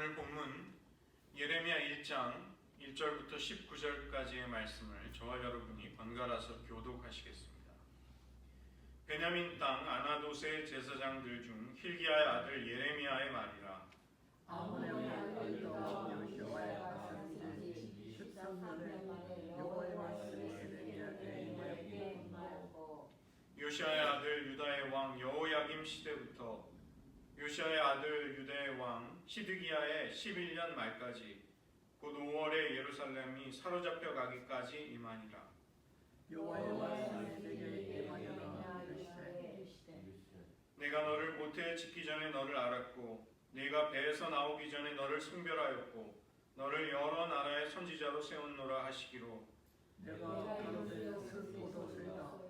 오늘 본문 예레미야 1장 1절부터 19절까지의 말씀을 저와 여러분이 번갈아서 교독하시겠습니다. 베냐민 땅 아나돗의 제사장들 중 힐기야의 아들 예레미야의 말이라. 아모의 아들 여호와의 말씀이 13년에 여호와의 말씀이 예레미야에게 임하였고 요시야의 아들 유다의 왕 여호야김 시대부터 요시야의 아들 유다의 왕 시드기야의 11년 말까지 곧 5월에 예루살렘이 사로잡혀 가기까지 임하니라. 여호와의 말씀이 내게 임하여라. 이르시되 내가 너를 모태에 짓기 전에 너를 알았고 네가 배에서 나오기 전에 너를 성별하였고 너를 여러 나라의 선지자로 세웠노라 하시기로. 내가 가로되 슬프도소이다.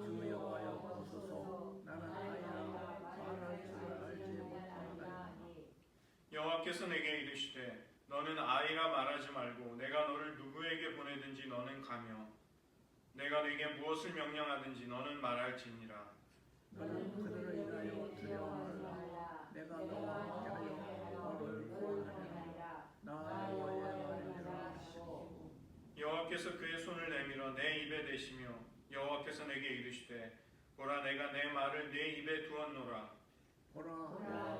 주 여호와여 보소서. 나는 아이라 말할 줄 알지 못하나니. 여호와께서 내게 이르시되 너는 아이라 말하지 말고 내가 너를 누구에게 보내든지 너는 가며 내가 네게 무엇을 명령하든지 너는 말할지니라. 너는 그들을 인하여 두려워 말라. 내가 너와 함께하여 너를 구원하리라. 나 여호와의 말이니라 하시고. 여호와께서 그의 손을 내밀어 내 입에 대시며 여호와께서 내게 이르시되 보라 내가 내 말을 내 입에 두었노라. 보라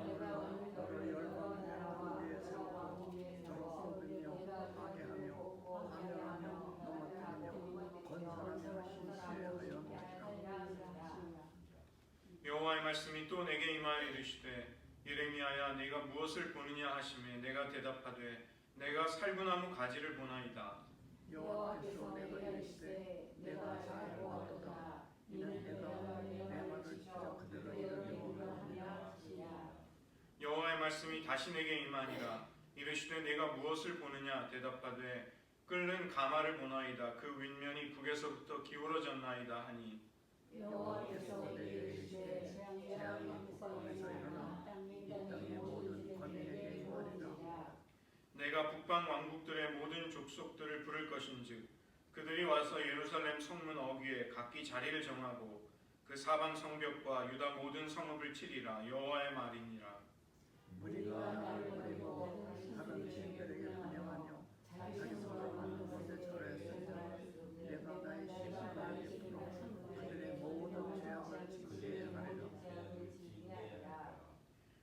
내가 오늘 너를 열방의 무리에 세우고 너로 썩으며 파괴하며 파멸하며 넘어뜨리며 건설하며 신실하여 놓으리라. 여호와의 말씀이 또 내게 임하여 이르시되 예레미야야 내가 무엇을 보느냐 하시매 내가 대답하되 내가 살구나무 가지를 보나이다. 여호와께서 내가 이르시되 내가 잘 보았도다. 이는 내가 내 말을 지켜 그들을 이르게 하려 하시리라. 여호와의 말씀이 다시 내게 임하니라. 이르시되 내가 무엇을 보느냐 대답하되 끓는 가마를 보나이다. 그 윗면이 북에서부터 기울어졌나이다 하니. 여호와께서 내게 이르시되 재앙이 북방에서 일어나 이 땅의 모든 관민에게 임하리라. 내가 북방 왕국들의 모든 족속들을 부를 것인즉 그들이 와서 예루살렘 성문 어귀에 각기 자리를 정하고 그 사방 성벽과 유다 모든 성읍을 치리라. 여호와의 말이니라. 우리가 나를 버리고 다른 신들에게 분양하며 자기 손으로 만든 것에 절하였으니 내가 나의 신을 베풀어 그들의 모든 죄악을 징계하리라.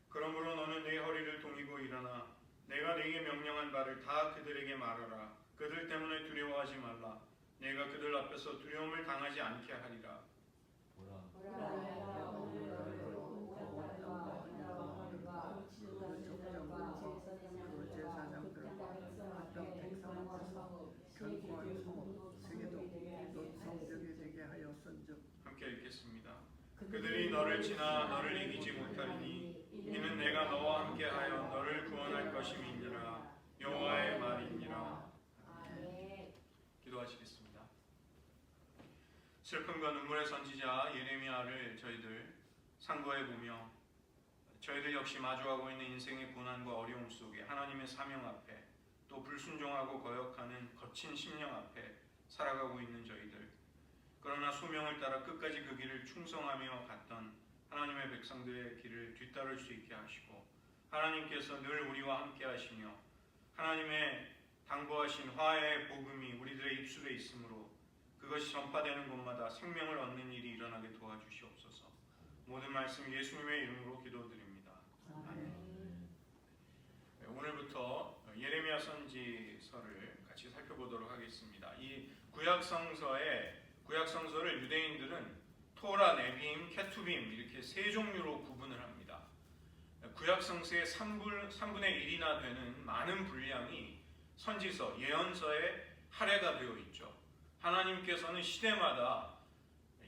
그러므로 너는 내 허리를 동이고 일어나 내가 네게 명령한 바를 다 그들에게 말하라. 그들 때문에 두려워하지 말라. 내가 그들 앞에서 두려움을 당하지 않게 하리라. 그 제사장들과 땅 백성 앞에서 견고한 성읍 세계도 넌 성벽이 되게 하였은즉. 함께 읽겠습니다. 그들이 너를 지나 너를 이기지 못하리니 이는 내가 너와 함께하여 너를 구원할 것임이니라. 여호와의 말이니라. 기도하시겠습니다. 슬픔과 눈물의 선지자 예레미야를 저희들 상고해 보며 저희들 역시 마주하고 있는 인생의 고난과 어려움 속에 하나님의 사명 앞에 또 불순종하고 거역하는 거친 심령 앞에 살아가고 있는 저희들, 그러나 소명을 따라 끝까지 그 길을 충성하며 갔던 하나님의 백성들의 길을 뒤따를 수 있게 하시고 하나님께서 늘 우리와 함께 하시며 하나님의 당부하신 화해의 복음이 우리들의 입술에 있으므로 그것이 전파되는 곳마다 생명을 얻는 일이 일어나게 도와주시옵소서. 모든 말씀 예수님의 이름으로 기도드립니다. 아멘. 오늘부터 예레미야 선지서를 같이 살펴보도록 하겠습니다. 이 구약성서를 유대인들은 토라, 네비임, 케투빔 이렇게 세 종류로 구분을 합니다. 구약성서의 3분의 1이나 되는 많은 분량이 선지서, 예언서에 할애가 되어 있죠. 하나님께서는 시대마다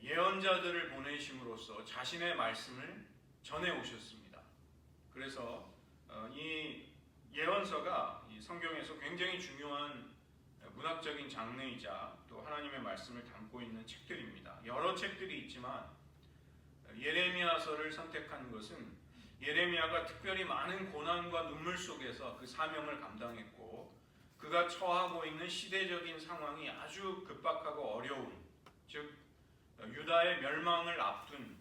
예언자들을 보내심으로써 자신의 말씀을 전해 오셨습니다. 그래서 이 예언서가 이 성경에서 굉장히 중요한 문학적인 장르이자 또 하나님의 말씀을 담고 있는 책들입니다. 여러 책들이 있지만 예레미야서를 선택한 것은 예레미야가 특별히 많은 고난과 눈물 속에서 그 사명을 감당했고 그가 처하고 있는 시대적인 상황이 아주 급박하고 어려운, 즉 유다의 멸망을 앞둔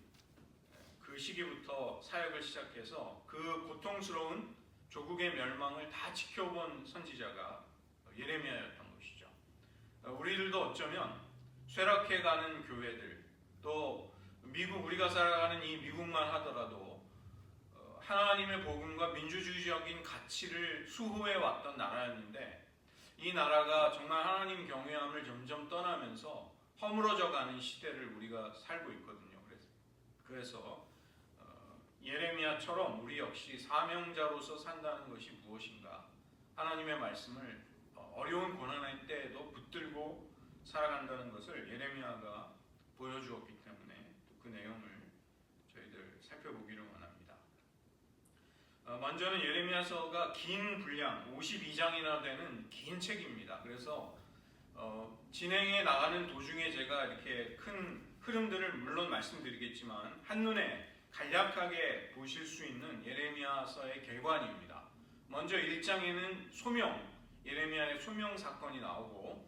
그 시기부터 사역을 시작해서 그 고통스러운 조국의 멸망을 다 지켜본 선지자가 예레미야였던 것이죠. 우리들도 어쩌면 쇠락해가는 교회들, 또 미국, 우리가 살아가는 이 미국만 하더라도 하나님의 복음과 민주주의적인 가치를 수호해 왔던 나라였는데, 이 나라가 정말 하나님 경외함을 점점 떠나면서 허물어져가는 시대를 우리가 살고 있거든요. 그래서 예레미야처럼 우리 역시 사명자로서 산다는 것이 무엇인가, 하나님의 말씀을 어려운 고난의 때에도 붙들고 살아간다는 것을 예레미야가 보여주었기 때문에 그 내용을 저희들 살펴보기를 원합니다. 먼저는 예레미야서가 긴 분량 52장이나 되는 긴 책입니다. 그래서 진행해 나가는 도중에 제가 이렇게 큰 흐름들을 물론 말씀드리겠지만 한눈에 간략하게 보실 수 있는 예레미야서의 개관입니다. 먼저 1장에는 예레미야의 소명 사건이 나오고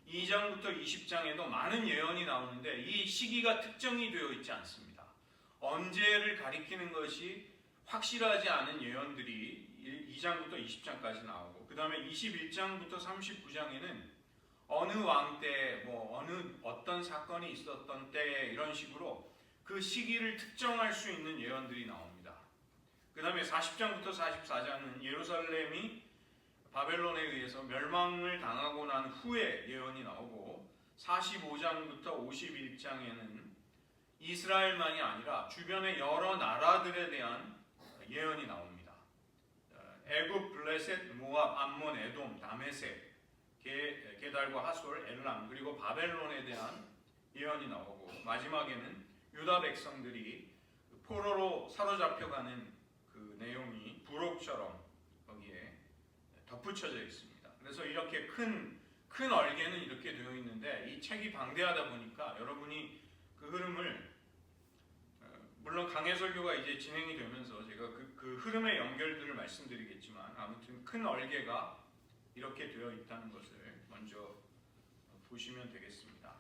2장부터 20장에도 많은 예언이 나오는데 이 시기가 특정이 되어 있지 않습니다. 언제를 가리키는 것이 확실하지 않은 예언들이 2장부터 20장까지 나오고, 그 다음에 21장부터 39장에는 어느 왕 때, 어떤 사건이 있었던 때, 이런 식으로 그 시기를 특정할 수 있는 예언들이 나옵니다. 그 다음에 40장부터 44장은 예루살렘이 바벨론에 의해서 멸망을 당하고 난 후에 예언이 나오고, 45장부터 51장에는 이스라엘만이 아니라 주변의 여러 나라들에 대한 예언이 나옵니다. 애굽, 블레셋, 모압, 암몬, 에돔, 다메섹, 게달과 하솔, 엘람, 그리고 바벨론에 대한 예언이 나오고, 마지막에는 유다 백성들이 포로로 사로잡혀가는 그 내용이 부록처럼 거기에 덧붙여져 있습니다. 그래서 이렇게 큰 얼개는 이렇게 되어 있는데, 이 책이 방대하다 보니까 여러분이 그 흐름을, 물론 강해설교가 이제 진행이 되면서 제가 그 흐름의 연결들을 말씀드리겠지만, 아무튼 큰 얼개가 이렇게 되어 있다는 것을 먼저 보시면 되겠습니다.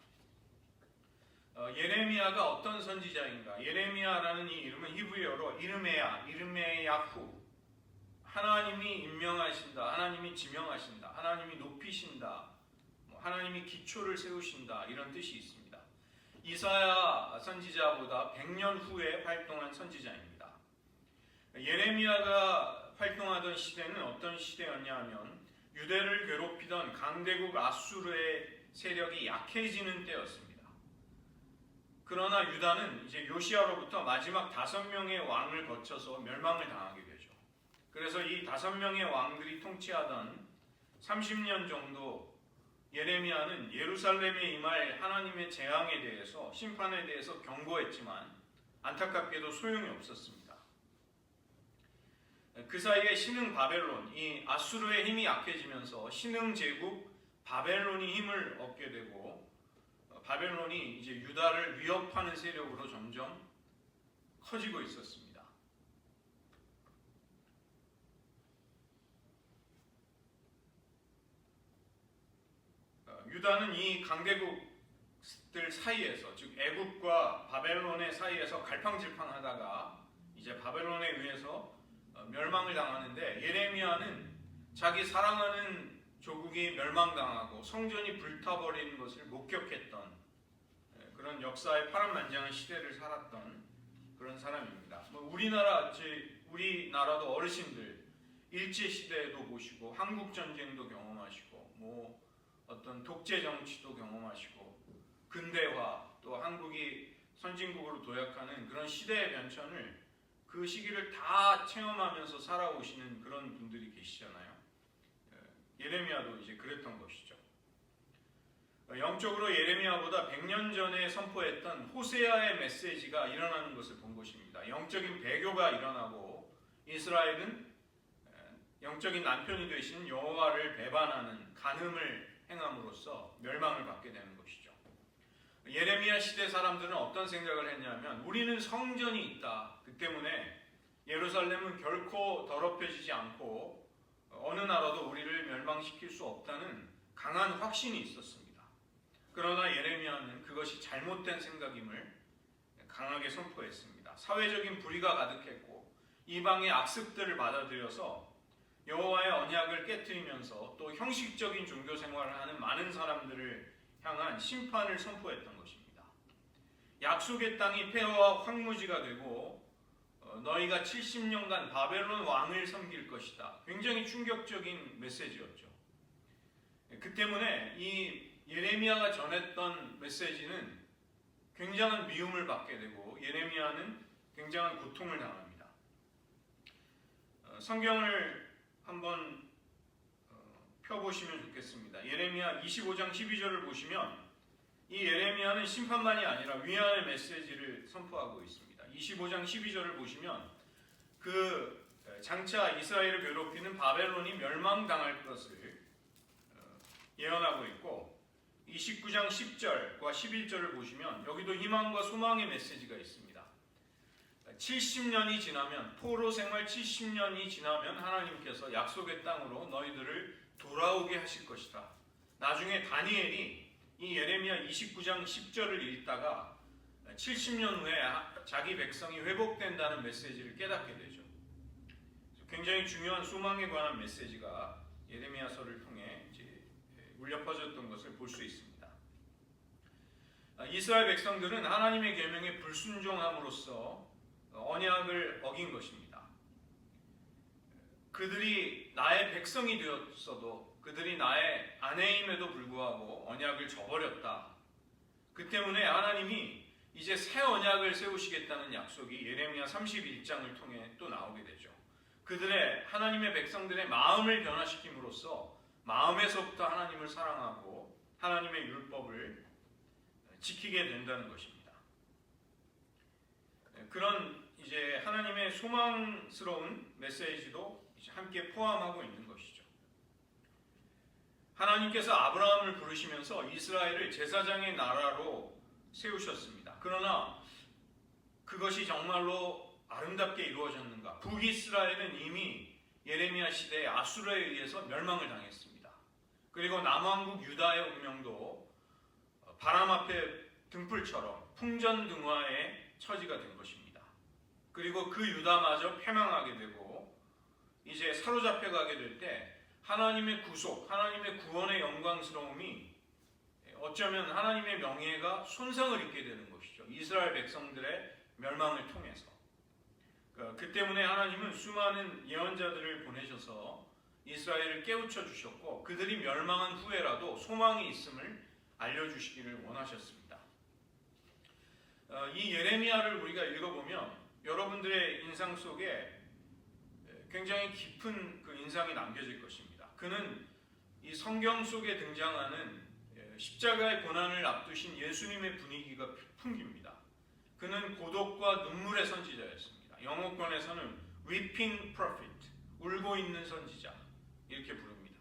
예레미야가 어떤 선지자인가? 예레미야라는 이 이름은 히브리어로 이르메야후, 하나님이 임명하신다, 하나님이 지명하신다, 하나님이 높이신다, 하나님이 기초를 세우신다, 이런 뜻이 있습니다. 이사야 선지자보다 100년 후에 활동한 선지자입니다. 예레미야가 활동하던 시대는 어떤 시대였냐 하면 유대를 괴롭히던 강대국 아수르의 세력이 약해지는 때였습니다. 그러나 유다는 이제 요시야로부터 마지막 5명의 왕을 거쳐서 멸망을 당하게 되죠. 그래서 이 5명의 왕들이 통치하던 30년 정도 예레미야는 예루살렘에 임할 하나님의 재앙에 대해서, 심판에 대해서 경고했지만 안타깝게도 소용이 없었습니다. 그 사이에 신흥 바벨론, 이 아수르의 힘이 약해지면서 신흥 제국 바벨론이 힘을 얻게 되고, 바벨론이 이제 유다를 위협하는 세력으로 점점 커지고 있었습니다. 유다는 이 강대국들 사이에서, 즉 애굽과 바벨론의 사이에서 갈팡질팡하다가 이제 바벨론에 의해서 멸망을 당하는데, 예레미야는 자기 사랑하는 조국이 멸망당하고 성전이 불타버리는 것을 목격했던 그런 역사의 파란만장한 시대를 살았던 그런 사람입니다. 우리나라도 어르신들 일제 시대에도 보시고, 한국 전쟁도 경험하시고, 어떤 독재 정치도 경험하시고, 근대화, 또 한국이 선진국으로 도약하는 그런 시대의 변천을, 그 시기를 다 체험하면서 살아오시는 그런 분들이 계시잖아요. 예레미야도 이제 그랬던 것이죠. 영적으로 예레미야보다 100년 전에 선포했던 호세아의 메시지가 일어나는 것을 본 것입니다. 영적인 배교가 일어나고 이스라엘은 영적인 남편이 되신 여호와를 배반하는 간음을 행함으로써 멸망을 받게 되는 것이죠. 예레미야 시대 사람들은 어떤 생각을 했냐면, 우리는 성전이 있다, 그 때문에 예루살렘은 결코 더럽혀지지 않고 어느 나라도 우리를 멸망시킬 수 없다는 강한 확신이 있었습니다. 그러나 예레미야는 그것이 잘못된 생각임을 강하게 선포했습니다. 사회적인 불의가 가득했고 이방의 악습들을 받아들여서 제사를 깨뜨리면서 또 형식적인 종교 생활을 하는 많은 사람들을 향한 심판을 선포했던 것입니다. 약속의 땅이 폐허와 황무지가 되고 너희가 70년간 바벨론 왕을 섬길 것이다. 굉장히 충격적인 메시지였죠. 그 때문에 이 예레미야가 전했던 메시지는 굉장한 미움을 받게 되고 예레미야는 굉장한 고통을 당합니다. 성경을 한번 펴보시면 좋겠습니다. 예레미야 25장 12절을 보시면 이 예레미야는 심판만이 아니라 위안의 메시지를 선포하고 있습니다. 25장 12절을 보시면 그 장차 이스라엘을 괴롭히는 바벨론이 멸망당할 것을 예언하고 있고 29장 10절과 11절을 보시면 여기도 희망과 소망의 메시지가 있습니다. 70년이 지나면 포로 생활 70년이 지나면 하나님께서 약속의 땅으로 너희들을 돌아오게 하실 것이다. 나중에 다니엘이 이 예레미야 29장 10절을 읽다가 70년 후에 자기 백성이 회복된다는 메시지를 깨닫게 되죠. 굉장히 중요한 소망에 관한 메시지가 예레미야서를 통해 울려 퍼졌던 것을 볼 수 있습니다. 이스라엘 백성들은 하나님의 계명에 불순종함으로써 언약을 어긴 것입니다. 그들이 나의 백성이 되었어도 그들이 나의 아내임에도 불구하고 언약을 저버렸다. 그 때문에 하나님이 이제 새 언약을 세우시겠다는 약속이 예레미야 31장을 통해 또 나오게 되죠. 그들의 하나님의 백성들의 마음을 변화시킴으로써 마음에서부터 하나님을 사랑하고 하나님의 율법을 지키게 된다는 것입니다. 그런 이제 하나님의 소망스러운 메시지도 이제 함께 포함하고 있는 것이죠. 하나님께서 아브라함을 부르시면서 이스라엘을 제사장의 나라로 세우셨습니다. 그러나 그것이 정말로 아름답게 이루어졌는가? 북이스라엘은 이미 예레미야 시대에 아수르에 의해서 멸망을 당했습니다. 그리고 남왕국 유다의 운명도 바람 앞에 등불처럼 풍전등화의 처지가 된 것입니다. 그리고 그 유다마저 패망하게 되고 이제 사로잡혀 가게 될 때 하나님의 구속, 하나님의 구원의 영광스러움이 어쩌면 하나님의 명예가 손상을 입게 되는 것이죠. 이스라엘 백성들의 멸망을 통해서. 그 때문에 하나님은 수많은 예언자들을 보내셔서 이스라엘을 깨우쳐 주셨고 그들이 멸망한 후에라도 소망이 있음을 알려주시기를 원하셨습니다. 이 예레미야를 우리가 읽어보면 여러분들의 인상 속에 굉장히 깊은 그 인상이 남겨질 것입니다. 그는 이 성경 속에 등장하는 십자가의 고난을 앞두신 예수님의 분위기가 풍깁니다. 그는 고독과 눈물의 선지자였습니다. 영어권에서는 weeping prophet, 울고 있는 선지자 이렇게 부릅니다.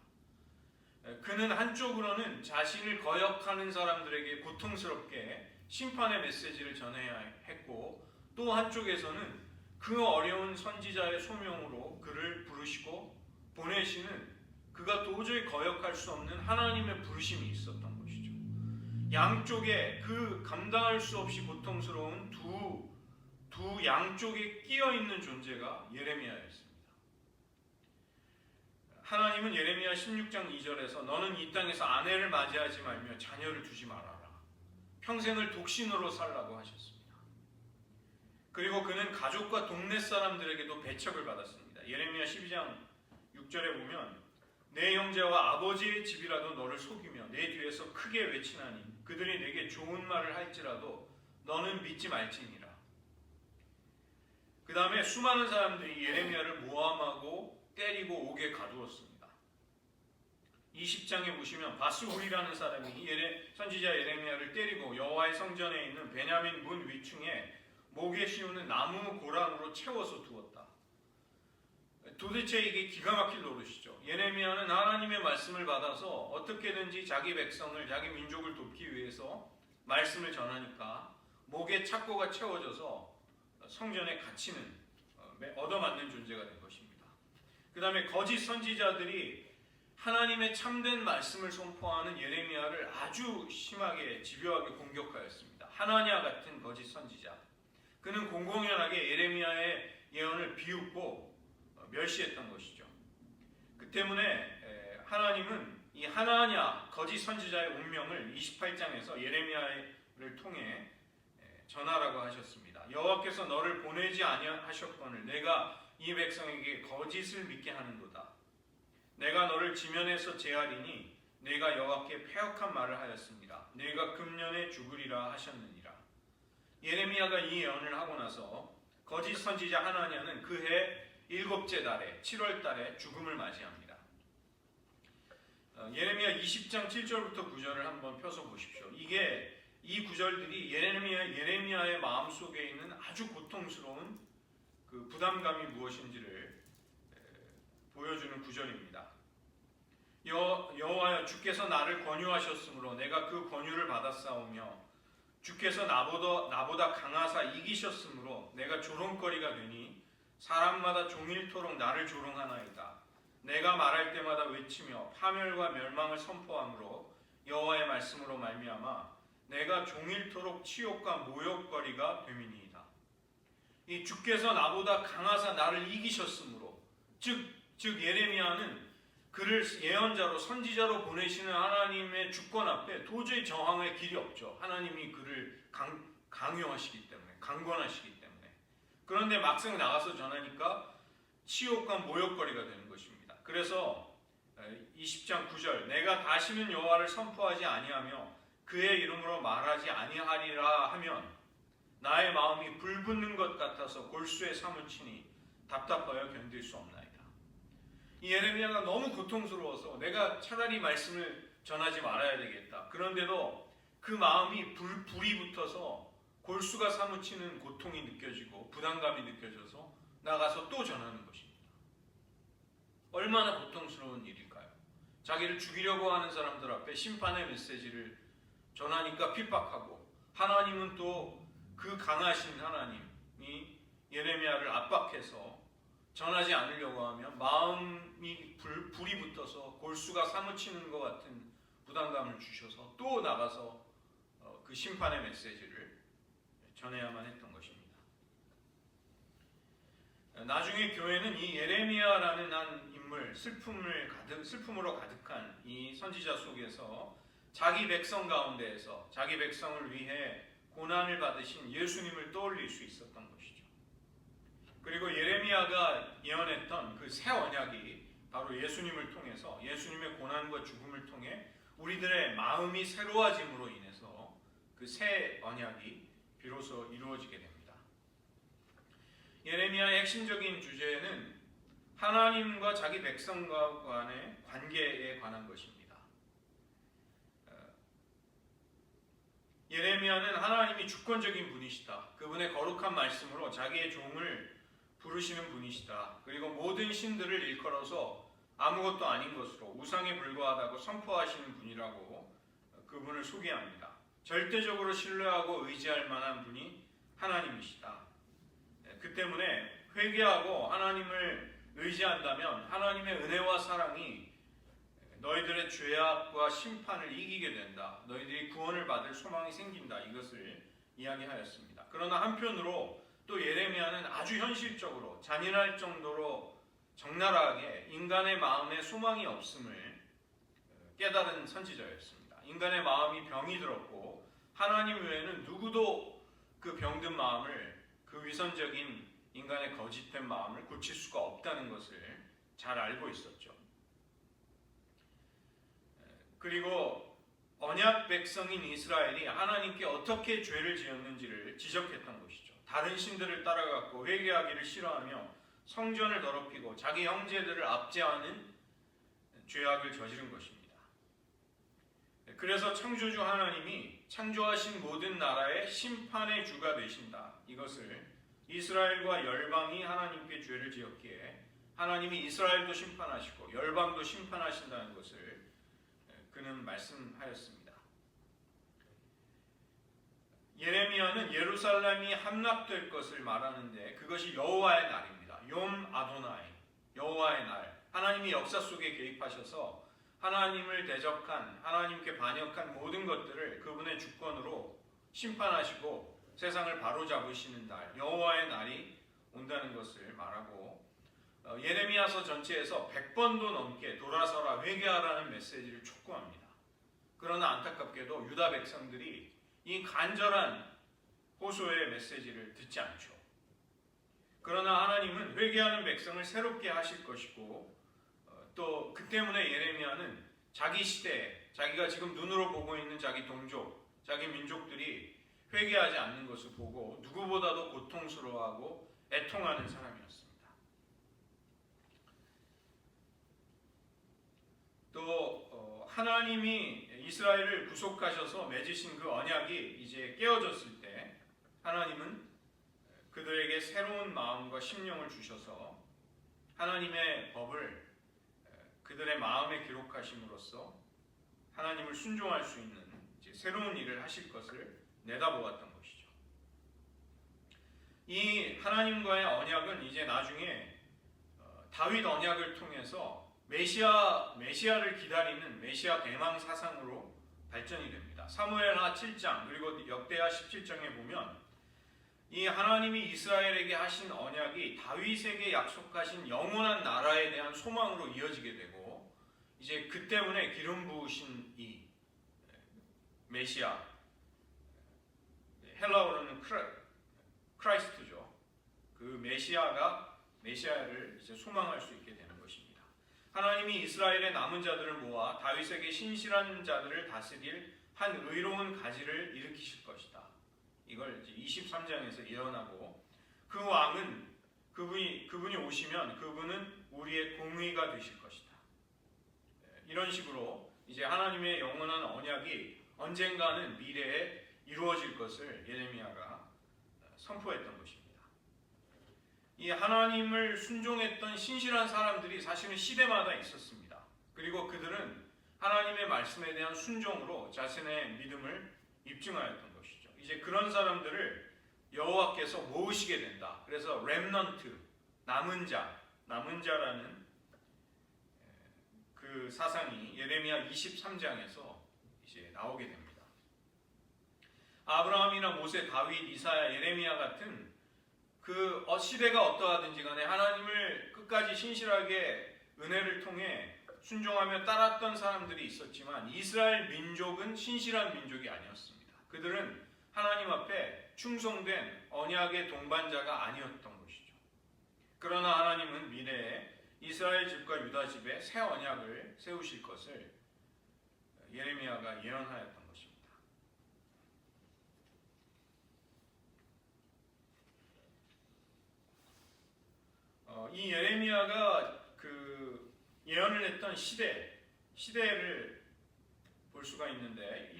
그는 한쪽으로는 자신을 거역하는 사람들에게 고통스럽게 심판의 메시지를 전해야 했고 또 한쪽에서는 그 어려운 선지자의 소명으로 그를 부르시고 보내시는 그가 도저히 거역할 수 없는 하나님의 부르심이 있었던 것이죠. 양쪽에 그 감당할 수 없이 고통스러운 두 양쪽에 끼어 있는 존재가 예레미야였습니다. 하나님은 예레미야 16장 2절에서 너는 이 땅에서 아내를 맞이하지 말며 자녀를 두지 말아라. 평생을 독신으로 살라고 하셨습니다. 그리고 그는 가족과 동네 사람들에게도 배척을 받았습니다. 예레미야 12장 6절에 보면 내 형제와 아버지의 집이라도 너를 속이며 내 뒤에서 크게 외치나니 그들이 내게 좋은 말을 할지라도 너는 믿지 말지니라. 그 다음에 수많은 사람들이 예레미야를 모함하고 때리고 옥에 가두었습니다. 20장에 보시면 바스훌이라는 사람이 선지자 예레미야를 때리고 여호와의 성전에 있는 베냐민 문 위층에 목에 씌우는 나무 고랑으로 채워서 두었다. 도대체 이게 기가 막힐 노릇이죠. 예레미야는 하나님의 말씀을 받아서 어떻게든지 자기 백성을, 자기 민족을 돕기 위해서 말씀을 전하니까 목에 착고가 채워져서 성전에 갇히는, 얻어맞는 존재가 된 것입니다. 그 다음에 거짓 선지자들이 하나님의 참된 말씀을 선포하는 예레미야를 아주 심하게 집요하게 공격하였습니다. 하나냐 같은 거짓 선지자. 그는 공공연하게 예레미야의 예언을 비웃고 멸시했던 것이죠. 때문에 하나님은 이 하나냐 거짓 선지자의 운명을 28장에서 예레미야를 통해 전하라고 하셨습니다. 여호와께서 너를 보내지 아니하셨거늘 내가 이 백성에게 거짓을 믿게 하는도다. 내가 너를 지면에서 제하리니 내가 여호와께 패역한 말을 하였습니다. 내가 금년에 죽으리라 하셨느니라. 예레미야가 이 예언을 하고 나서 거짓 선지자 하나냐는 그해 7째 달에 7월 달에 죽음을 맞이합니다. 예레미야 20장 7절부터 9절을 한번 펴서 보십시오. 이 구절들이 예레미야의 마음속에 있는 아주 고통스러운 그 부담감이 무엇인지를 보여주는 구절입니다. 여호와여 주께서 나를 권유하셨으므로 내가 그 권유를 받았사오며 주께서 나보다 강하사 이기셨으므로 내가 조롱거리가 되니 사람마다 종일토록 나를 조롱하나이다. 내가 말할 때마다 외치며 파멸과 멸망을 선포함으로 여호와의 말씀으로 말미암아 내가 종일토록 치욕과 모욕거리가 됨이니이다. 이 주께서 나보다 강하사 나를 이기셨으므로 즉 예레미야는 그를 예언자로 선지자로 보내시는 하나님의 주권 앞에 도저히 저항의 길이 없죠. 하나님이 그를 강요하시기 때문에, 강권하시기 때문에. 그런데 막상 나가서 전하니까 치욕과 모욕거리가 되는 것입니다. 그래서 20장 9절 내가 다시는 여호와를 선포하지 아니하며 그의 이름으로 말하지 아니하리라 하면 나의 마음이 불붙는 것 같아서 골수에 사무치니 답답하여 견딜 수 없나이다. 이 예레미야가 너무 고통스러워서 내가 차라리 말씀을 전하지 말아야 되겠다. 그런데도 그 마음이 불이 붙어서 골수가 사무치는 고통이 느껴지고 부담감이 느껴져서 나가서 또 전하는 것입니다. 얼마나 고통스러운 일일까요? 자기를 죽이려고 하는 사람들 앞에 심판의 메시지를 전하니까 핍박하고 하나님은 또 그 강하신 하나님이 예레미야를 압박해서 전하지 않으려고 하면 마음이 불이 붙어서 골수가 사무치는 것 같은 부담감을 주셔서 또 나가서 그 심판의 메시지를 전해야만 했던 것입니다. 나중에 교회는 이 예레미야라는 한 인물, 슬픔으로 가득한 이 선지자 속에서 자기 백성 가운데에서 자기 백성을 위해 고난을 받으신 예수님을 떠올릴 수 있었던 것이죠. 그리고 예레미야가 예언했던 그 새 언약이 바로 예수님을 통해서 예수님의 고난과 죽음을 통해 우리들의 마음이 새로워짐으로 인해서 그 새 언약이 비로소 이루어지게 됩니다. 예레미야의 핵심적인 주제는 하나님과 자기 백성과 간의 관계에 관한 것입니다. 예레미야는 하나님이 주권적인 분이시다. 그분의 거룩한 말씀으로 자기의 종을 부르시는 분이시다. 그리고 모든 신들을 일컬어서 아무것도 아닌 것으로 우상에 불과하다고 선포하시는 분이라고 그분을 소개합니다. 절대적으로 신뢰하고 의지할 만한 분이 하나님이시다. 그 때문에 회개하고 하나님을 의지한다면 하나님의 은혜와 사랑이 너희들의 죄악과 심판을 이기게 된다. 너희들이 구원을 받을 소망이 생긴다. 이것을 이야기하였습니다. 그러나 한편으로 또 예레미야는 아주 현실적으로 잔인할 정도로 적나라하게 인간의 마음에 소망이 없음을 깨달은 선지자였습니다. 인간의 마음이 병이 들었고 하나님 외에는 누구도 그 병든 마음을, 그 위선적인 인간의 거짓된 마음을 고칠 수가 없다는 것을 잘 알고 있었죠. 그리고 언약 백성인 이스라엘이 하나님께 어떻게 죄를 지었는지를 지적했던 것이죠. 다른 신들을 따라갔고 회개하기를 싫어하며 성전을 더럽히고 자기 형제들을 압제하는 죄악을 저지른 것입니다. 그래서 창조주 하나님이 창조하신 모든 나라의 심판의 주가 되신다. 이것을 이스라엘과 열방이 하나님께 죄를 지었기에 하나님이 이스라엘도 심판하시고 열방도 심판하신다는 것을 그는 말씀하였습니다. 예레미야는 예루살렘이 함락될 것을 말하는데 그것이 여호와의 날입니다. 욤 아도나이, 여호와의 날. 하나님이 역사 속에 개입하셔서 하나님을 대적한, 하나님께 반역한 모든 것들을 그분의 주권으로 심판하시고 세상을 바로잡으시는 날, 여호와의 날이 온다는 것을 말하고 예레미야서 전체에서 100번도 넘게 돌아서라 회개하라는 메시지를 촉구합니다. 그러나 안타깝게도 유다 백성들이 이 간절한 호소의 메시지를 듣지 않죠. 그러나 하나님은 회개하는 백성을 새롭게 하실 것이고 또 그 때문에 예레미야는 자기 시대, 자기가 지금 눈으로 보고 있는 자기 동족, 자기 민족들이 회개하지 않는 것을 보고 누구보다도 고통스러워하고 애통하는 사람이었습니다. 또 하나님이 이스라엘을 구속하셔서 맺으신 그 언약이 이제 깨어졌을 때 하나님은 그들에게 새로운 마음과 심령을 주셔서 하나님의 법을 그들의 마음에 기록하심으로써 하나님을 순종할 수 있는 이제 새로운 일을 하실 것을 내다보았던 것이죠. 이 하나님과의 언약은 이제 나중에 다윗 언약을 통해서 메시아를 기다리는 메시아 대망 사상으로 발전이 됩니다. 사무엘하 7장 그리고 역대하 17장에 보면 이 하나님이 이스라엘에게 하신 언약이 다윗에게 약속하신 영원한 나라에 대한 소망으로 이어지게 되고 이제 그 때문에 기름 부으신 이 메시아, 헬라어로는 크라이스트죠. 그 메시아를 이제 소망할 수 있게 되는 것입니다. 하나님이 이스라엘의 남은 자들을 모아 다윗에게 신실한 자들을 다스릴 한 의로운 가지를 일으키실 것이다. 이걸 이제 23장에서 예언하고 그 왕은 그분이 오시면 그분은 우리의 공의가 되실 것이다. 이런 식으로 이제 하나님의 영원한 언약이 언젠가는 미래에 이루어질 것을 예레미야가 선포했던 것입니다. 이 하나님을 순종했던 신실한 사람들이 사실은 시대마다 있었습니다. 그리고 그들은 하나님의 말씀에 대한 순종으로 자신의 믿음을 입증하였던 것이죠. 이제 그런 사람들을 여호와께서 모으시게 된다. 그래서 렘넌트, 남은 자라는 그 사상이 예레미야 23장에서 이제 나오게 됩니다. 아브라함이나 모세, 다윗, 이사야, 예레미야 같은 그 시대가 어떠하든지 간에 하나님을 끝까지 신실하게 은혜를 통해 순종하며 따랐던 사람들이 있었지만 이스라엘 민족은 신실한 민족이 아니었습니다. 그들은 하나님 앞에 충성된 언약의 동반자가 아니었던 것이죠. 그러나 하나님은 미래에 이스라엘 집과 유다 집에 새 언약을 세우실 것을 예레미야가 예언하였던 것입니다. 이 예레미야가 그 예언을 했던 시대를 볼 수가 있는데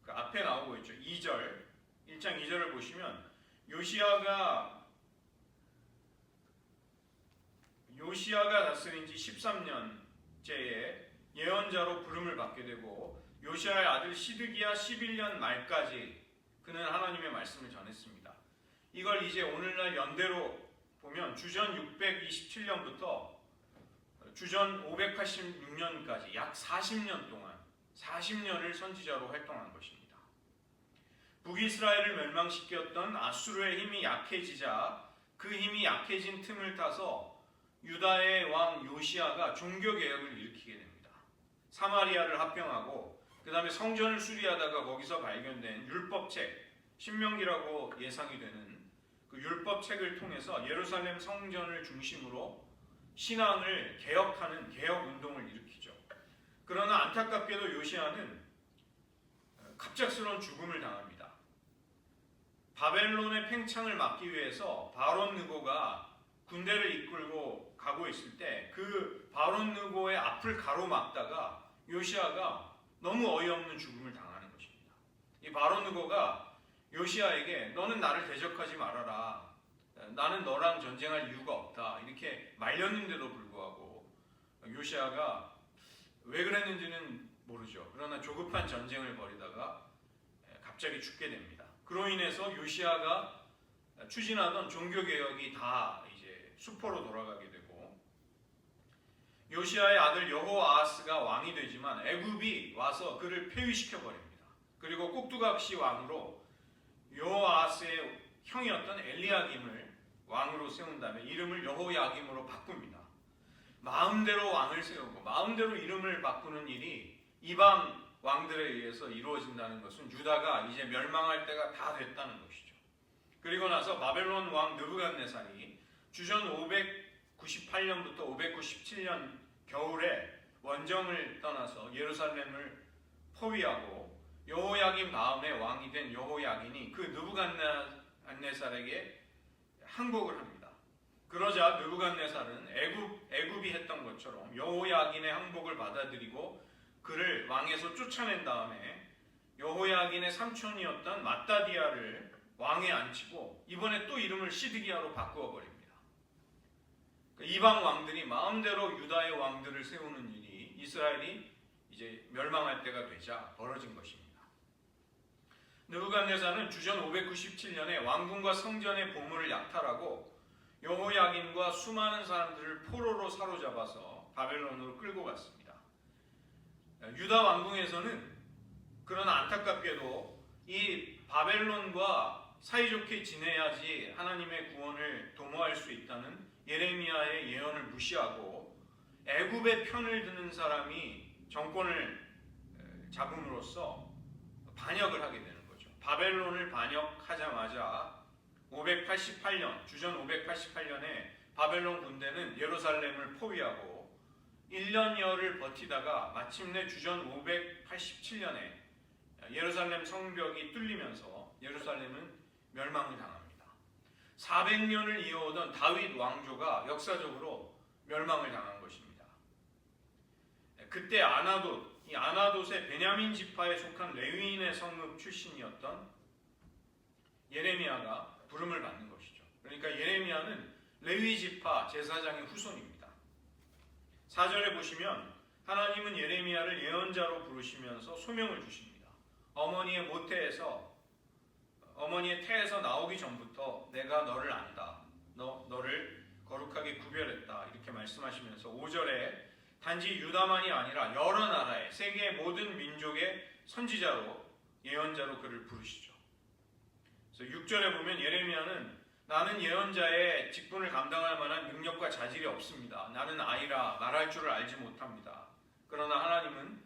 그 앞에 나오고 있죠. 1장 2절을 보시면 요시야가 다스린 지 13년째에 예언자로 부름을 받게 되고 요시야의 아들 시드기야 11년 말까지 그는 하나님의 말씀을 전했습니다. 이걸 이제 오늘날 연대로 보면 주전 627년부터 주전 586년까지 약 40년 동안 40년을 선지자로 활동한 것입니다. 북이스라엘을 멸망시켰던 아수르의 힘이 약해지자 그 힘이 약해진 틈을 타서 유다의 왕 요시야가 종교개혁을 일으키게 됩니다. 사마리아를 합병하고 그 다음에 성전을 수리하다가 거기서 발견된 율법책, 신명기라고 예상이 되는 그 율법책을 통해서 예루살렘 성전을 중심으로 신앙을 개혁하는 개혁운동을 일으키죠. 그러나 안타깝게도 요시야는 갑작스러운 죽음을 당합니다. 바벨론의 팽창을 막기 위해서 바론 느고가 군대를 이끌고 가고 있을 때 그 바론 느고의 앞을 가로막다가 요시야가 너무 어이없는 죽음을 당하는 것입니다. 이 바론 느고가 요시야에게 너는 나를 대적하지 말아라. 나는 너랑 전쟁할 이유가 없다. 이렇게 말렸는데도 불구하고 요시야가 왜 그랬는지는 모르죠. 그러나 조급한 전쟁을 벌이다가 갑자기 죽게 됩니다. 그로 인해서 요시야가 추진하던 종교개혁이 다 이제 수포로 돌아가게 되고 요시야의 아들 여호아하스가 왕이 되지만 애굽이 와서 그를 폐위시켜 버립니다. 그리고 꼭두각시 왕으로 여호아하스의 형이었던 엘리야김을 왕으로 세운 다음에 이름을 여호야김으로 바꿉니다. 마음대로 왕을 세우고 마음대로 이름을 바꾸는 일이 이방 왕들에 의해서 이루어진다는 것은 유다가 이제 멸망할 때가 다 됐다는 것이죠. 그리고 나서 바벨론 왕 느부갓네살이 주전 598년부터 597년 겨울에 원정을 떠나서 예루살렘을 포위하고 여호야김 다음에 왕이 된 여호야긴이 그 느부갓네살에게 항복을 합니다. 그러자 느부갓네살은 애굽이 했던 것처럼 여호야긴의 항복을 받아들이고 그를 왕에서 쫓아낸 다음에 여호야긴의 삼촌이었던 마따디아를 왕에 앉히고 이번에 또 이름을 시드기야로 바꾸어 버립니다. 이방 왕들이 마음대로 유다의 왕들을 세우는 일이 이스라엘이 이제 멸망할 때가 되자 벌어진 것입니다. 느부갓네살은 주전 597년에 왕궁과 성전의 보물을 약탈하고 여호야긴과 수많은 사람들을 포로로 사로잡아서 바벨론으로 끌고 갔습니다. 유다 왕궁에서는 그러나 안타깝게도 이 바벨론과 사이좋게 지내야지 하나님의 구원을 도모할 수 있다는 예레미야의 예언을 무시하고 애굽의 편을 드는 사람이 정권을 잡음으로써 반역을 하게 되는 거죠. 바벨론을 반역하자마자 588년, 주전 588년에 바벨론 군대는 예루살렘을 포위하고 1년여를 버티다가 마침내 주전 587년에 예루살렘 성벽이 뚫리면서 예루살렘은 멸망을 당합니다. 400년을 이어오던 다윗 왕조가 역사적으로 멸망을 당한 것입니다. 그때 이 아나돗의 베냐민 지파에 속한 레위인의 성읍 출신이었던 예레미야가 부름을 받는 것이죠. 그러니까 예레미야는 레위 지파 제사장의 후손입니다. 4절에 보시면 하나님은 예레미야를 예언자로 부르시면서 소명을 주십니다. 어머니의 태에서 나오기 전부터 내가 너를 안다. 너를 거룩하게 구별했다. 이렇게 말씀하시면서 5절에 단지 유다만이 아니라 여러 나라의 세계의 모든 민족의 선지자로 예언자로 그를 부르시죠. 그래서 6절에 보면 예레미야는 나는 예언자의 직분을 감당할 만한 능력과 자질이 없습니다. 나는 아이라 말할 줄을 알지 못합니다. 그러나 하나님은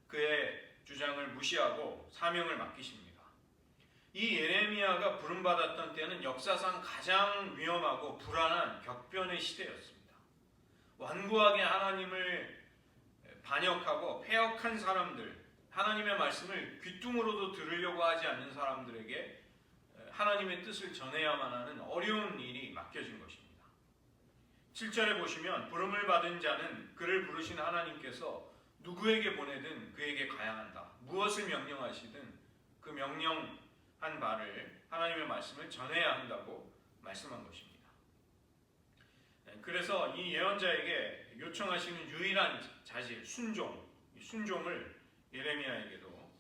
그의 주장을 무시하고 사명을 맡기십니다. 이 예레미야가 부름받았던 때는 역사상 가장 위험하고 불안한 격변의 시대였습니다. 완고하게 하나님을 반역하고 패역한 사람들, 하나님의 말씀을 귀뚱으로도 들으려고 하지 않는 사람들에게 하나님의 뜻을 전해야만 하는 어려운 일이 맡겨진 것입니다. 7절에 보시면 부름을 받은 자는 그를 부르신 하나님께서 누구에게 보내든 그에게 가야 한다. 무엇을 명령하시든 그 명령한 바를 하나님의 말씀을 전해야 한다고 말씀한 것입니다. 그래서 이 예언자에게 요청하시는 유일한 자질, 순종을 예레미야에게도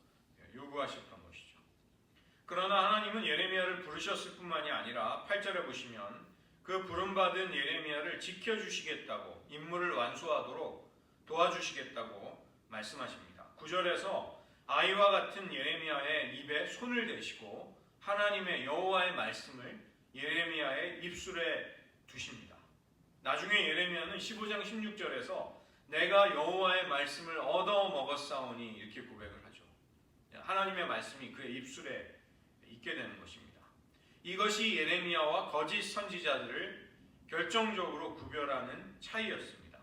요구하셨던 것이죠. 그러나 하나님은 예레미야를 부르셨을 뿐만이 아니라 8절에 보시면 그 부름받은 예레미야를 지켜주시겠다고 임무를 완수하도록 도와주시겠다고 말씀하십니다. 9절에서 아이와 같은 예레미야의 입에 손을 대시고 하나님의 여호와의 말씀을 예레미야의 입술에 두십니다. 나중에 예레미야는 15장 16절에서 내가 여호와의 말씀을 얻어 먹었사오니 이렇게 고백을 하죠. 하나님의 말씀이 그의 입술에 있게 되는 것입니다. 이것이 예레미야와 거짓 선지자들을 결정적으로 구별하는 차이였습니다.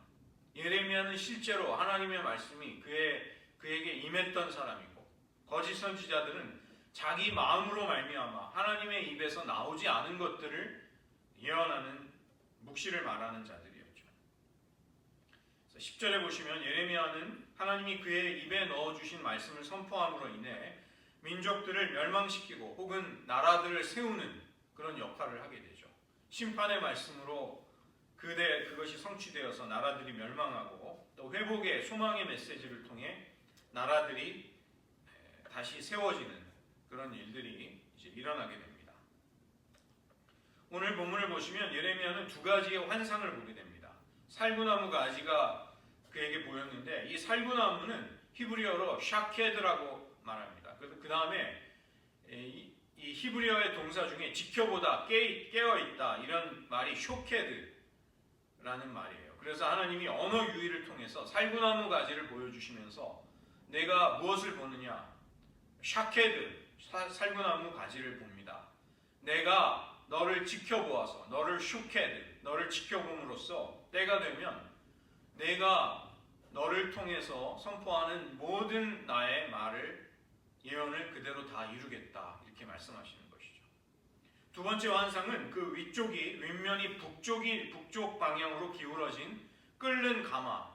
예레미야는 실제로 하나님의 말씀이 그에게 임했던 사람이고 거짓 선지자들은 자기 마음으로 말미암아 하나님의 입에서 나오지 않은 것들을 예언하는 묵시를 말하는 자들이었죠. 10절에 보시면 예레미야는 하나님이 그의 입에 넣어주신 말씀을 선포함으로 인해 민족들을 멸망시키고 혹은 나라들을 세우는 그런 역할을 하게 되죠. 심판의 말씀으로 그것이 성취되어서 나라들이 멸망하고 또 회복의 소망의 메시지를 통해 나라들이 다시 세워지는 그런 일들이 이제 일어나게 됩니다. 오늘 본문을 보시면 예레미야는 두 가지의 환상을 보게 됩니다. 살구나무 가지가 그에게 보였는데 이 살구나무는 히브리어로 샤케드라고 말합니다. 그 다음에 이 이 히브리어의 동사 중에 지켜보다, 깨어있다 이런 말이 쇼케드라는 말이에요. 그래서 하나님이 언어 유희를 통해서 살구나무 가지를 보여주시면서 내가 무엇을 보느냐? 샤케드, 살구나무 가지를 봅니다. 내가 너를 지켜보아서, 너를 쇼케드, 너를 지켜봄으로써 때가 되면 내가 너를 통해서 선포하는 모든 나의 말을, 예언을 그대로 다 이루겠다, 이렇게 말씀하시는 것이죠. 두 번째 환상은 그 윗면이 북쪽 방향으로 기울어진 끓는 가마,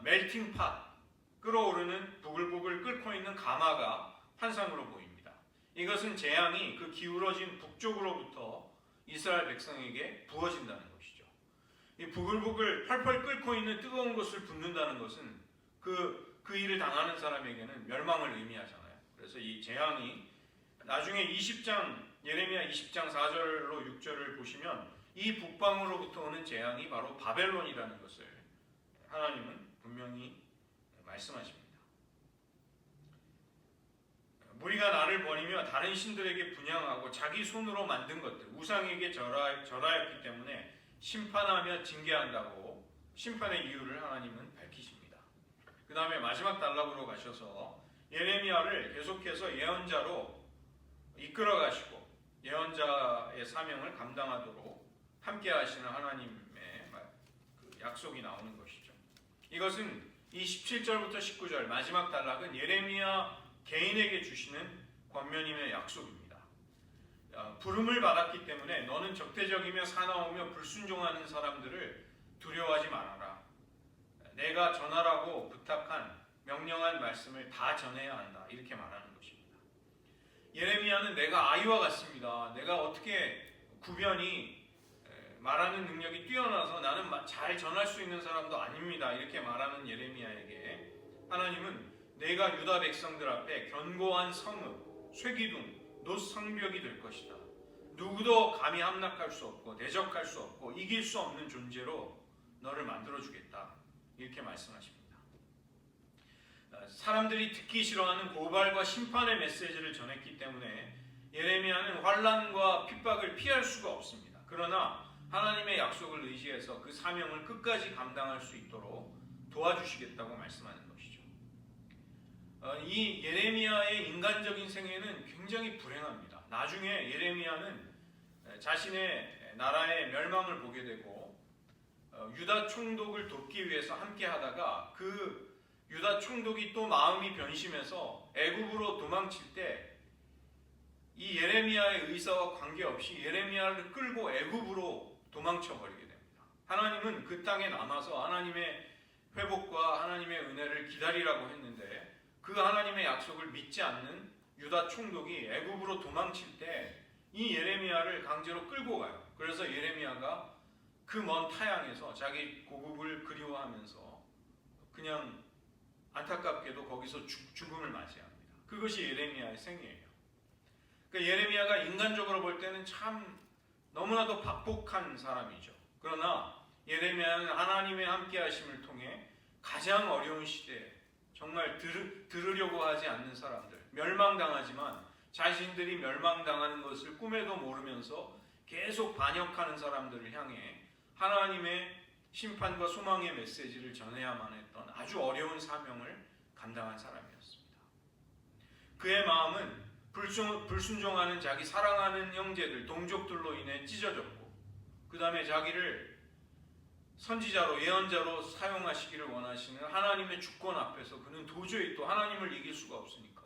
멜팅 팟, 끓어오르는 부글부글 끓고 있는 가마가 환상으로 보입니다. 이것은 재앙이 그 기울어진 북쪽으로부터 이스라엘 백성에게 부어진다는 것이죠. 이 부글부글 펄펄 끓고 있는 뜨거운 것을 붓는다는 것은 그 일을 당하는 사람에게는 멸망을 의미하잖아요. 그래서 이 재앙이 나중에 예레미야 20장 4절로 6절을 보시면 이 북방으로부터 오는 재앙이 바로 바벨론이라는 것을 하나님은 분명히 말씀하십니다. 무리가 나를 버리며 다른 신들에게 분향하고 자기 손으로 만든 것들, 우상에게 절하였기 때문에 심판하며 징계한다고 심판의 이유를 하나님은 밝히십니다. 그 다음에 마지막 단락으로 가셔서 예레미야를 계속해서 예언자로 이끌어 가시고 예언자의 사명을 감당하도록 함께 하시는 하나님의 그 약속이 나오는 것이죠. 이것은 이 17절부터 19절 마지막 단락은 예레미야 개인에게 주시는 권면임의 약속입니다. 부름을 받았기 때문에 너는 적대적이며 사나우며 불순종하는 사람들을 두려워하지 말아라. 내가 전하라고 부탁한 명령한 말씀을 다 전해야 한다. 이렇게 말하는 것입니다. 예레미야는 내가 아이와 같습니다. 내가 어떻게 구변이 말하는 능력이 뛰어나서 나는 잘 전할 수 있는 사람도 아닙니다. 이렇게 말하는 예레미야에게 하나님은 내가 유다 백성들 앞에 견고한 성읍, 쇠기둥, 놋성벽이 될 것이다. 누구도 감히 함락할 수 없고 대적할 수 없고 이길 수 없는 존재로 너를 만들어주겠다. 이렇게 말씀하십니다. 사람들이 듣기 싫어하는 고발과 심판의 메시지를 전했기 때문에 예레미야는 환난과 핍박을 피할 수가 없습니다. 그러나 하나님의 약속을 의지해서 그 사명을 끝까지 감당할 수 있도록 도와주시겠다고 말씀하는 것이죠. 이 예레미야의 인간적인 생애는 굉장히 불행합니다. 나중에 예레미야는 자신의 나라의 멸망을 보게 되고 유다 총독을 돕기 위해서 함께 하다가 그 유다 총독이 또 마음이 변심해서 애굽으로 도망칠 때 이 예레미야의 의사와 관계없이 예레미야를 끌고 애굽으로 도망쳐 버리게 됩니다. 하나님은 그 땅에 남아서 하나님의 회복과 하나님의 은혜를 기다리라고 했는데 그 하나님의 약속을 믿지 않는 유다 총독이 애굽으로 도망칠 때 이 예레미야를 강제로 끌고 가요. 그래서 예레미야가 그 먼 타향에서 자기 고국을 그리워하면서 그냥 안타깝게도 거기서 죽음을 맞이합니다. 그것이 예레미야의 생애예요. 그러니까 예레미야가 인간적으로 볼 때는 참 너무나도 박복한 사람이죠. 그러나 예레미야는 하나님의 함께하심을 통해 가장 어려운 시대에 정말 들으려고 하지 않는 사람들, 멸망당하지만 자신들이 멸망당하는 것을 꿈에도 모르면서 계속 반역하는 사람들을 향해 하나님의 심판과 소망의 메시지를 전해야만 했던 아주 어려운 사명을 감당한 사람이었습니다. 그의 마음은 불순종하는 자기 사랑하는 형제들, 동족들로 인해 찢어졌고 그 다음에 자기를 선지자로, 예언자로 사용하시기를 원하시는 하나님의 주권 앞에서 그는 도저히 또 하나님을 이길 수가 없으니까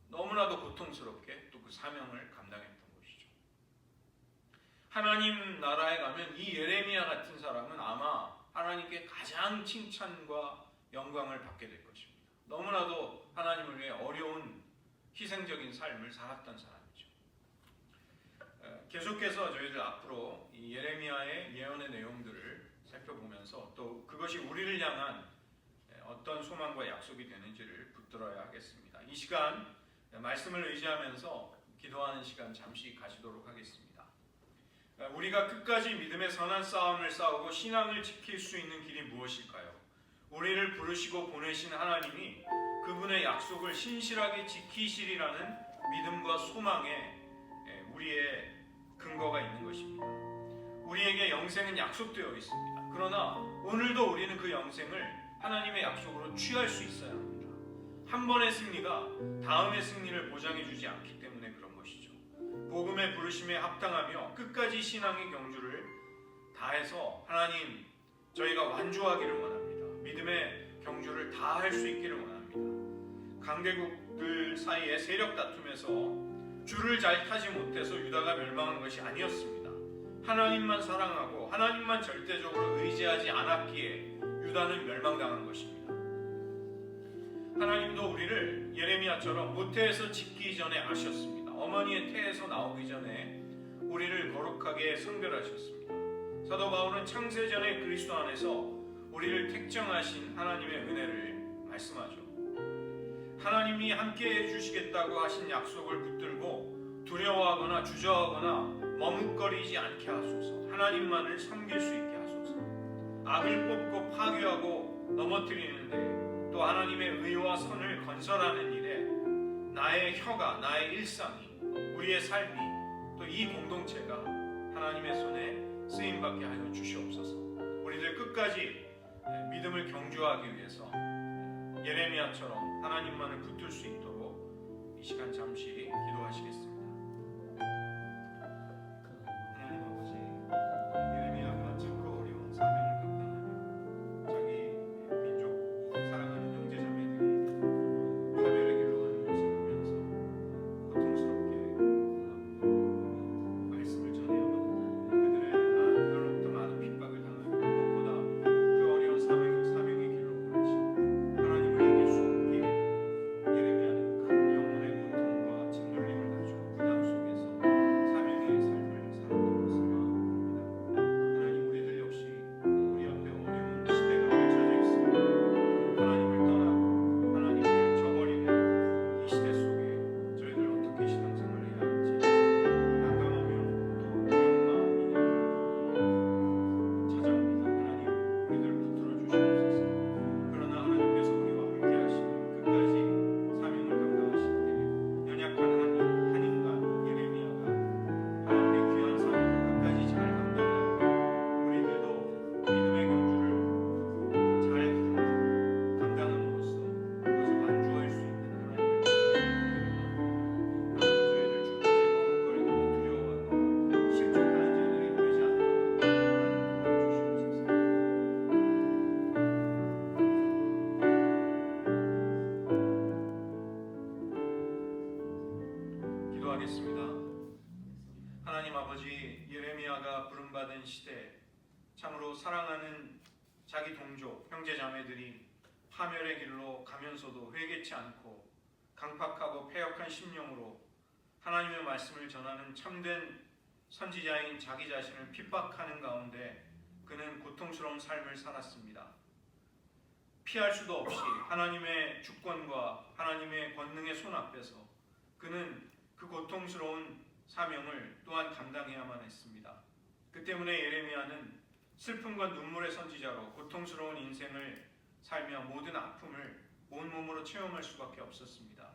너무나도 고통스럽게 또 그 사명을 감당했던 것이죠. 하나님 나라에 가면 이 예레미야 같은 사람은 아마 하나님께 가장 칭찬과 영광을 받게 될 것입니다. 너무나도 하나님을 위해 어려운 희생적인 삶을 살았던 사람이죠. 계속해서 저희들 앞으로 이 예레미야의 예언의 내용들을 살펴보면서 또 그것이 우리를 향한 어떤 소망과 약속이 되는지를 붙들어야 하겠습니다. 이 시간 말씀을 의지하면서 기도하는 시간 잠시 가지도록 하겠습니다. 우리가 끝까지 믿음의 선한 싸움을 싸우고 신앙을 지킬 수 있는 길이 무엇일까요? 우리를 부르시고 보내신 하나님이 그분의 약속을 신실하게 지키시리라는 믿음과 소망에 우리의 근거가 있는 것입니다. 우리에게 영생은 약속되어 있습니다. 그러나 오늘도 우리는 그 영생을 하나님의 약속으로 취할 수 있어야 합니다. 한 번의 승리가 다음의 승리를 보장해 주지 않기 때문에 그런 것이죠. 복음의 부르심에 합당하며 끝까지 신앙의 경주를 다해서 하나님 저희가 완주하기를 원합니다. 믿음의 경주를 다 할 수 있기를 원합니다. 강대국들 사이의 세력 다툼에서 줄을 잘 타지 못해서 유다가 멸망한 것이 아니었습니다. 하나님만 사랑하고 하나님만 절대적으로 의지하지 않았기에 유다는 멸망당한 것입니다. 하나님도 우리를 예레미야처럼 모태에서 짓기 전에 아셨습니다. 어머니의 태에서 나오기 전에 우리를 거룩하게 선별하셨습니다. 사도 바울은 창세전에 그리스도 안에서 우리를 택정하신 하나님의 은혜를 말씀하죠. 하나님이 함께 해주시겠다고 하신 약속을 붙들고 두려워하거나 주저하거나 머뭇거리지 않게 하소서. 하나님만을 섬길 수 있게 하소서. 악을 뽑고 파괴하고 넘어뜨리는데 또 하나님의 의와 선을 건설하는 일에 나의 혀가, 나의 일상이, 우리의 삶이, 또 이 공동체가 하나님의 손에 쓰임받게 하여 주시옵소서. 우리들 끝까지 믿음을 경주하기 위해서 예레미야처럼 하나님만을 붙들 수 있도록 이 시간 잠시 기도하시겠습니다. 하나님 아버지, 예레미야가 참으로 어려운 사명을 감당하며 자기 민족 사랑하는 형제자매들이 파멸의 길로 가는 것을 보면서 고통스럽게 말씀을 전해야만 그들의 그들로부터 많은 핍박을 당하며 무엇보다 그 어려운 사명의 길로 보내시고 하나님을 이길 수 없기에 예레미야는 큰 영혼의 고통과 짓눌림을 가지고 고난 속에서 사명의 삶을 살았던 것을 봅니다. 하나님, 우리들 역시 우리 앞에 어려운 시대가 펼쳐져 있습니다. 하나님을 떠나고 하나님을 저버리는 이 시대 속에 저희들 어떻게 신앙생활을 해야 할지 난감하며 또 어려운 마음이 찾아옵니다. 하나님, 우리들 붙들어 주시옵소서. 그러나 하나님께서 우리와 함께 하시며 끝까지 사명을 감당하실 때에 연약한 한 인간 예레미야가 하나님의 귀한 사명을 끝까지 잘 감당하여 우리들도 믿음의 경주를 잘 감당함으로써 그것을 완주할 수 있는 하나님을 하나님 저희를 충분히 머뭇거리고 두려워하고 실족하는 자들이 되지 않도록 하나님 도와주시옵소서. 기도하겠습니다. 하나님 아버지, 예레미야가 부름받은 시대 참으로 사랑하는 자기 동족, 형제자매들이 파멸의 길로 가면서도 회개치 않고 강팍하고 패역한 심령으로 하나님의 말씀을 전하는 참된 선지자인 자기 자신을 핍박하는 가운데 그는 고통스러운 삶을 살았습니다. 피할 수도 없이 하나님의 주권과 하나님의 권능의 손 앞에서 그는 그 고통스러운 사명을 또한 감당해야만 했습니다. 그 때문에 예레미야는 슬픔과 눈물의 선지자로 고통스러운 인생을 살며 모든 아픔을 온몸으로 체험할 수밖에 없었습니다.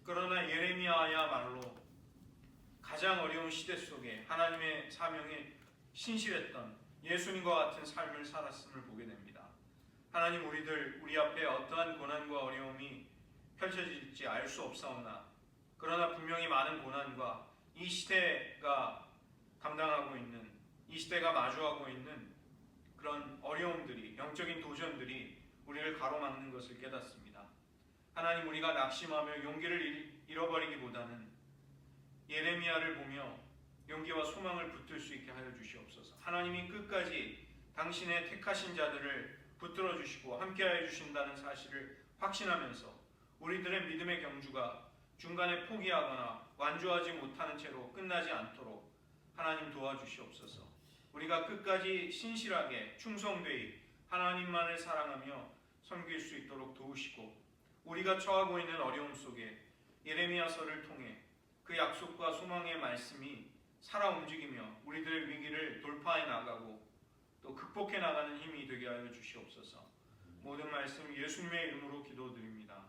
그러나 예레미야야말로 가장 어려운 시대 속에 하나님의 사명에 신실했던 예수님과 같은 삶을 살았음을 보게 됩니다. 하나님, 우리 앞에 어떠한 고난과 어려움이 펼쳐질지 알 수 없사오나 그러나 분명히 많은 고난과 이 시대가 감당하고 있는, 이 시대가 마주하고 있는 그런 어려움들이, 영적인 도전들이 우리를 가로막는 것을 깨닫습니다. 하나님, 우리가 낙심하며 용기를 잃어버리기보다는 예레미야를 보며 용기와 소망을 붙들 수 있게 하여 주시옵소서. 하나님이 끝까지 당신의 택하신 자들을 붙들어 주시고 함께하여 주신다는 사실을 확신하면서 우리들의 믿음의 경주가 중간에 포기하거나 완주하지 못하는 채로 끝나지 않도록 하나님 도와주시옵소서. 우리가 끝까지 신실하게 충성되이 하나님만을 사랑하며 섬길 수 있도록 도우시고 우리가 처하고 있는 어려움 속에 예레미야서를 통해 그 약속과 소망의 말씀이 살아 움직이며 우리들의 위기를 돌파해 나가고 또 극복해 나가는 힘이 되게 하여 주시옵소서. 모든 말씀 예수님의 이름으로 기도드립니다.